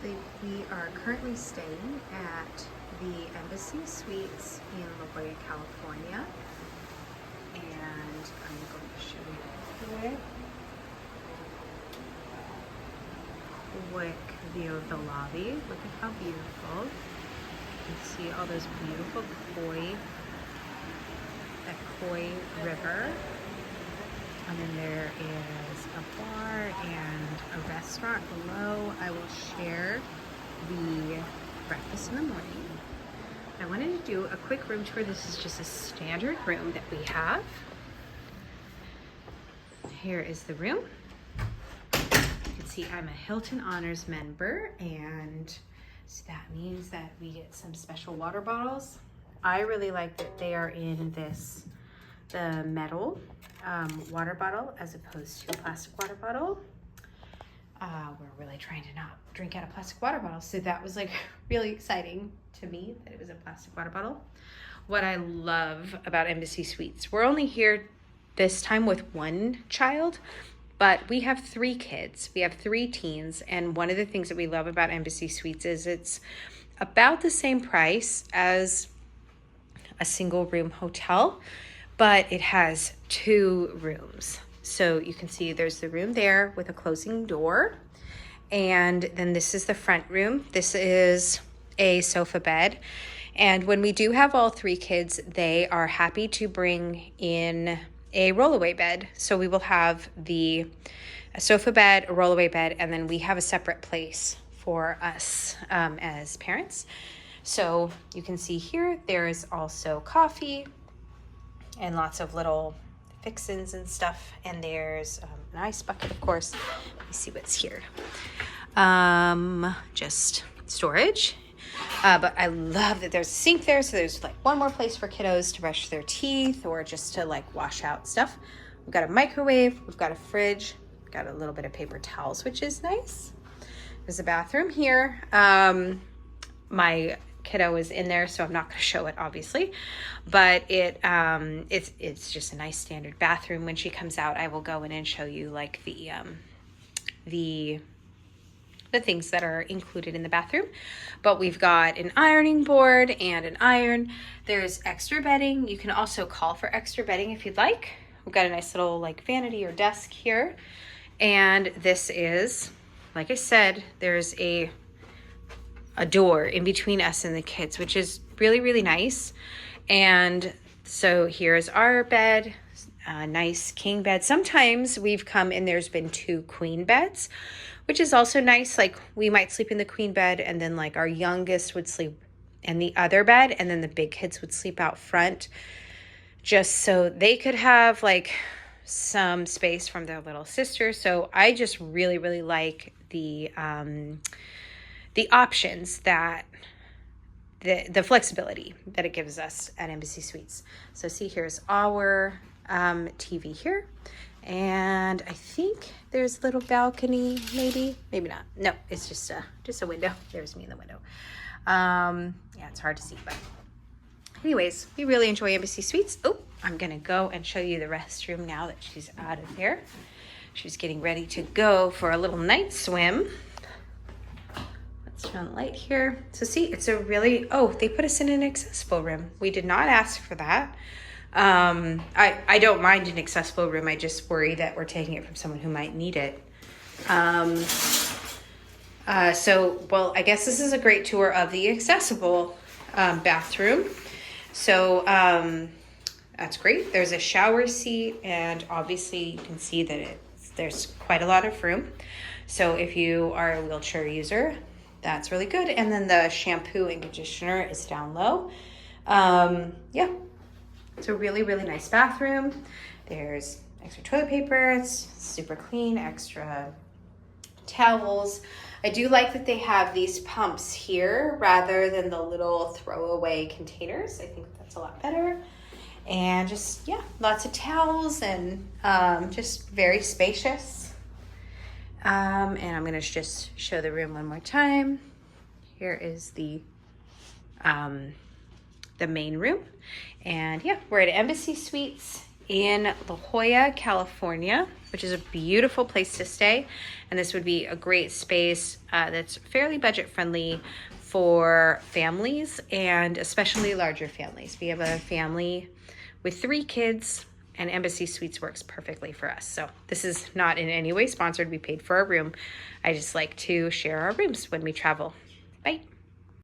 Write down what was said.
We are currently staying at the Embassy Suites in Jolla California, and I'm going to show you a quick view of the lobby. Look at how beautiful. You can see all those beautiful that koi river. And then there is a bar and a restaurant below. I will share the breakfast in the morning. I wanted to do a quick room tour. This is just a standard room that we have. Here is the room. You can see I'm a Hilton Honors member, and so that means that we get some special water bottles. I really like that they are in the metal water bottle as opposed to a plastic water bottle. We're really trying to not drink out of plastic water bottles, so that was like really exciting to me that it was a plastic water bottle. What I love about Embassy Suites, we're only here this time with one child, but we have 3 kids. We have 3 teens, and one of the things that we love about Embassy Suites is it's about the same price as a single room hotel, but it has 2 rooms. So you can see there's the room there with a closing door. And then this is the front room. This is a sofa bed. And when we do have all 3 kids, they are happy to bring in a rollaway bed. So we will have a sofa bed, a rollaway bed, and then we have a separate place for us as parents. So you can see here, there is also coffee and lots of little fixins and stuff. And there's an ice bucket, of course. Let me see what's here. Just storage. But I love that there's a sink there. So there's like one more place for kiddos to brush their teeth or just to like wash out stuff. We've got a microwave. We've got a fridge. We've got a little bit of paper towels, which is nice. There's a bathroom here. My kiddo is in there, so I'm not going to show it obviously, but it's just a nice standard bathroom. When she comes out, I will go in and show you like the things that are included in the bathroom. But we've got an ironing board and an iron. There's extra bedding. You can also call for extra bedding if you'd like. We've got a nice little like vanity or desk here, and this is, like I said, there's a door in between us and the kids, which is really, really nice. And so here's our bed, a nice king bed. Sometimes we've come and there's been 2 queen beds, which is also nice. Like we might sleep in the queen bed, and then like our youngest would sleep in the other bed, and then the big kids would sleep out front, just so they could have like some space from their little sister. So I just really, really like the options that the flexibility that it gives us at Embassy Suites. So see, here's our TV here, and I think there's a little balcony, maybe not. No, it's just a window. There's me in the window. Yeah, it's hard to see, but anyways, we really enjoy Embassy Suites. Oh, I'm gonna go and show you the restroom now that she's out of there. She's getting ready to go for a little night swim. Turn on the light here. So see, it's a really, they put us in an accessible room. We did not ask for that. I don't mind an accessible room. I just worry that we're taking it from someone who might need it. Well, I guess this is a great tour of the accessible bathroom. So that's great. There's a shower seat, and obviously you can see that there's quite a lot of room. So if you are a wheelchair user, that's really good. And then the shampoo and conditioner is down low. Yeah, it's a really, really nice bathroom. There's extra toilet paper. It's super clean, extra towels. I do like that they have these pumps here rather than the little throwaway containers. I think that's a lot better. And just, yeah, lots of towels and just very spacious. And I'm going to just show the room one more time. Here is the main room. And yeah, we're at Embassy Suites in La Jolla, California, which is a beautiful place to stay. And this would be a great space that's fairly budget friendly for families, and especially larger families. We have a family with 3 kids, and Embassy Suites works perfectly for us. So this is not in any way sponsored. We paid for a room. I just like to share our rooms when we travel. Bye.